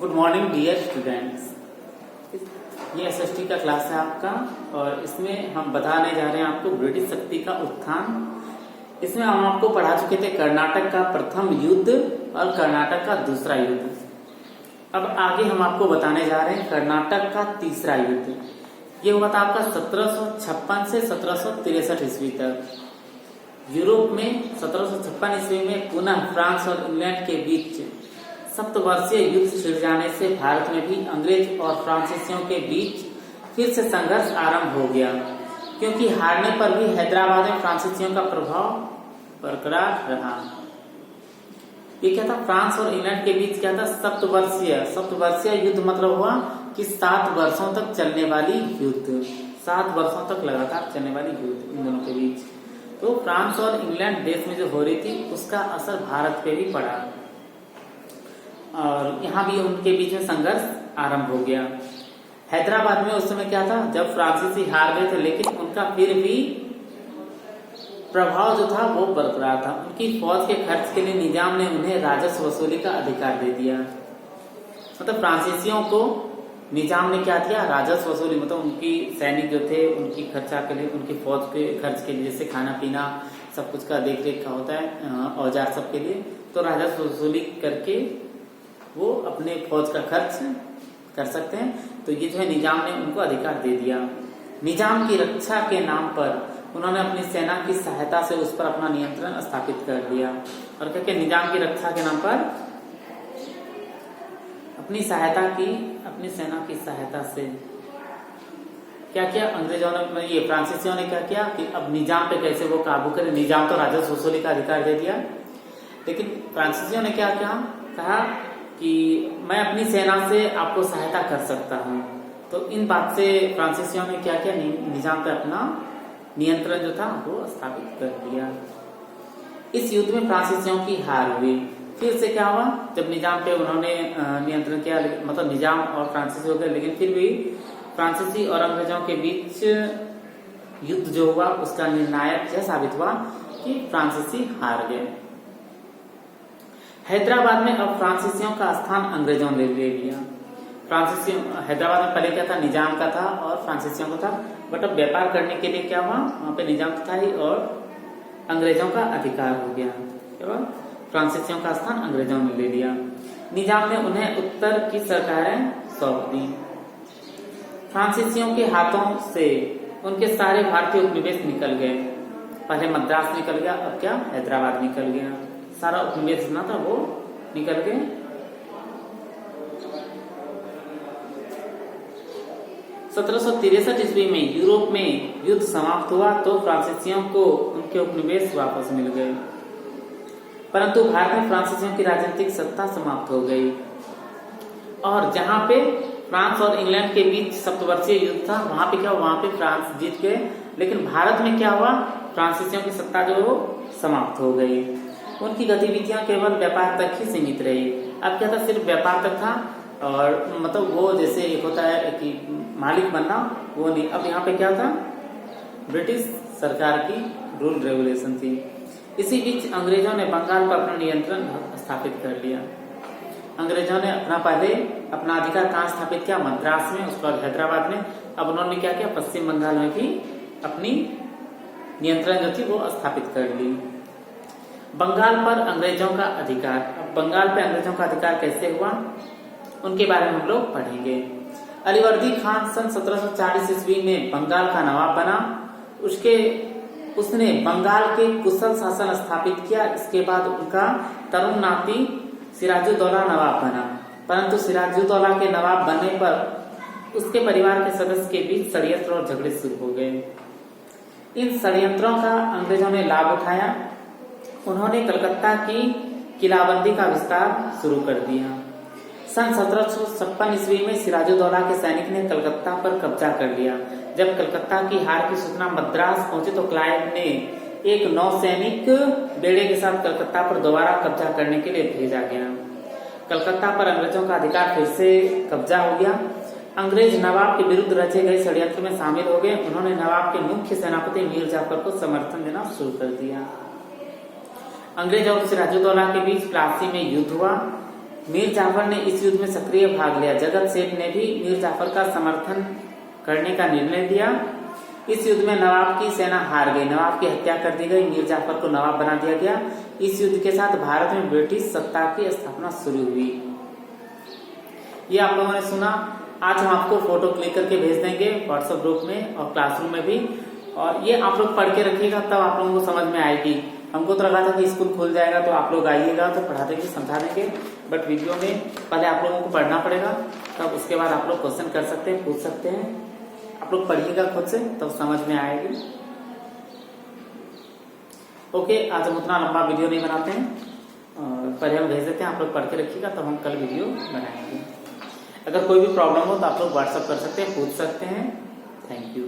Good morning dear students. ये SST का class है आपका और इसमें हम बताने जा रहे हैं आपको ब्रिटिश शक्ति का उत्थान। इसमें हम आपको पढ़ा चुके थे कर्नाटक का प्रथम युद्ध और कर्नाटक का दूसरा युद्ध। अब आगे हम आपको बताने जा रहे हैं कर्नाटक का तीसरा युद्ध। ये हुआ था आपका 1756 से 1763 ईस्वी तक। यूरोप में 1756 ईस्वी में पुनः फ्रांस और इंग्लैंड के बीच सप्तवर्षीय युद्ध छिड़ जाने से भारत में भी अंग्रेज और फ्रांसीसियों के बीच फिर से संघर्ष आरंभ हो गया, क्योंकि हारने पर भी हैदराबाद में फ्रांसीसियों का प्रभाव बरकरार रहा। ये क्या था, फ्रांस और इंग्लैंड के बीच क्या था, सप्तवर्षीय युद्ध मतलब हुआ कि 7 वर्षों तक चलने वाली युद्ध, 7 वर्षों तक लगातार चलने वाली युद्ध इन दोनों के बीच। तो फ्रांस और इंग्लैंड देश में जो हो रही थी उसका असर भारत पे भी पड़ा और यहाँ भी उनके बीच में संघर्ष आरंभ हो गया। हैदराबाद में उस समय क्या था, जब फ्रांसीसी हार गए थे लेकिन उनका फिर भी प्रभाव जो था वो बरकरार था। उनकी फौज के खर्च के लिए निजाम ने उन्हें राजस्व वसूली का अधिकार दे दिया। मतलब फ्रांसीसियों को निजाम ने क्या दिया, राजस्व वसूली, मतलब उनकी सैनिक जो थे उनकी खर्चा के लिए, उनकी फौज के खर्च के लिए, जैसे खाना पीना सब कुछ का देख रेख का होता है, औजार सब के लिए, तो राजस्व वसूली करके वो अपने फौज का खर्च कर सकते हैं। तो ये जो है निजाम ने उनको अधिकार दे दिया। निजाम की रक्षा के नाम पर उन्होंने अपनी सेना की सहायता से उस पर अपना नियंत्रण स्थापित कर लिया। और क्या क्या, निजाम की रक्षा के नाम पर अपनी सेना की सहायता से क्या किया अंग्रेजों ने, ये फ्रांसीसियों ने क्या किया कि अब निजाम पे कैसे वो काबू करे। निजाम तो राजस्व वसूली का अधिकार दे दिया, लेकिन फ्रांसीसियों ने क्या कहा कि मैं अपनी सेना से आपको सहायता कर सकता हूं। तो इन बात से फ्रांसीसियों ने क्या किया, निजाम पे अपना नियंत्रण जो था वो स्थापित कर दिया। इस युद्ध में फ्रांसीसियों की हार हुई। फिर से क्या हुआ, जब निजाम पे उन्होंने नियंत्रण किया, मतलब निजाम और फ्रांसीसी हो गए, लेकिन फिर भी फ्रांसीसी और अंग्रेजों के बीच युद्ध जो हुआ उसका निर्णायक यह साबित हुआ कि फ्रांसीसी हार गए। हैदराबाद में अब फ्रांसीसियों का स्थान अंग्रेजों ने ले लिया। फ्रांसीसियों हैदराबाद में पहले क्या था, निजाम का था और फ्रांसीसियों का था, बट अब व्यापार करने के लिए क्या हुआ, वहां पे निजाम था ही और अंग्रेजों का अधिकार हो गया। फ्रांसीसियों का स्थान अंग्रेजों ने ले लिया। निजाम ने उन्हें उत्तर की सरकारें सौंप दी। फ्रांसीसियों के हाथों से उनके सारे भारतीय उपनिवेश निकल गए। पहले मद्रास निकल गया, अब क्या हैदराबाद निकल गया। सारा उपनिवेश जितना था वो निकल गए। (1763) ईस्वी में यूरोप में युद्ध समाप्त हुआ तो फ्रांसीसियों को उनके उपनिवेश वापस मिल गए, परंतु भारत में फ्रांसीसियों की राजनीतिक सत्ता समाप्त हो गई। और जहां पे फ्रांस और इंग्लैंड के बीच सप्तवर्षीय युद्ध था, वहां पे क्या हुआ, वहां पे फ्रांस जीत गए, लेकिन भारत में क्या हुआ, फ्रांसीसियों की सत्ता जो वो समाप्त हो गई। उनकी गतिविधियां केवल व्यापार तक ही सीमित रही। अब क्या था, सिर्फ व्यापार तक था और मतलब वो जैसे एक होता है कि मालिक बनना, वो नहीं। अब यहाँ पे क्या था, ब्रिटिश सरकार की रूल रेगुलेशन थी। इसी बीच अंग्रेजों ने बंगाल पर अपना नियंत्रण स्थापित कर लिया। अंग्रेजों ने अपना अधिकार कहाँ स्थापित किया, मद्रास में, उसके बाद हैदराबाद में। अब उन्होंने क्या किया, पश्चिम बंगाल में भी अपनी नियंत्रण जो थी वो स्थापित कर ली। बंगाल पर अंग्रेजों का अधिकार। अब बंगाल पर अंग्रेजों का अधिकार कैसे हुआ, उनके बारे में हम लोग पढ़ेंगे। अलीवर्दी खान सन 1740 ईस्वी में बंगाल का नवाब बना। उसने बंगाल के कुशल शासन स्थापित किया। इसके बाद उनका तरुण नाती सिराजुद्दौला नवाब बना, परंतु सिराजुद्दौला के नवाब बनने पर उसके परिवार के सदस्य के बीच षड्यंत्र और झगड़े शुरू हो गए। इन षड्यंत्रों का अंग्रेजों ने लाभ उठाया। उन्होंने कलकत्ता की किलाबंदी का विस्तार शुरू कर दिया। सन 1756 ईस्वी में सिराजुद्दौला के सैनिक ने कलकत्ता पर कब्जा कर लिया। जब कलकत्ता की हार की सूचना मद्रास पहुंची तो क्लाइव ने एक नौसैनिक बेड़े के साथ कलकत्ता पर दोबारा कब्जा करने के लिए भेजा गया। कलकत्ता पर अंग्रेजों का अधिकार फिर से कब्जा हो गया। अंग्रेज नवाब के विरुद्ध रचे गए षड्यंत्र में शामिल हो गए। उन्होंने नवाब के मुख्य सेनापति मीर जाफर को समर्थन देना शुरू कर दिया। अंग्रेज और सिराजुद्दौला के बीच प्लासी में युद्ध हुआ। मीर जाफर ने इस युद्ध में सक्रिय भाग लिया। जगत सेठ ने भी मीर जाफर का समर्थन करने का निर्णय लिया। इस युद्ध में नवाब की सेना हार गई, नवाब की हत्या कर दी गई, मीर जाफर को नवाब बना दिया गया। इस युद्ध के साथ भारत में ब्रिटिश सत्ता की स्थापना शुरू हुई। ये आप लोगों ने सुना। आज हम आपको फोटो क्लिक करके भेज देंगे व्हाट्सएप ग्रुप में और क्लासरूम में भी, और ये आप लोग पढ़ के रखिएगा, तब आप लोगों को समझ में आएगी। हमको तो लगा था कि स्कूल खुल जाएगा तो आप लोग आइएगा तो पढ़ा देंगे, समझा देंगे, बट वीडियो में पहले आप लोगों को पढ़ना पड़ेगा, तब उसके बाद आप लोग क्वेश्चन कर सकते हैं, पूछ सकते हैं। आप लोग पढ़िएगा खुद से, तब समझ में आएगी। ओके, आज हम उतना लंबा वीडियो नहीं बनाते हैं, पहले हम भेज देते हैं, आप लोग पढ़ के रखिएगा, तब हम कल वीडियो बनाएंगे। अगर कोई भी प्रॉब्लम हो तो आप लोग व्हाट्सएप कर सकते हैं, पूछ सकते हैं। Thank you.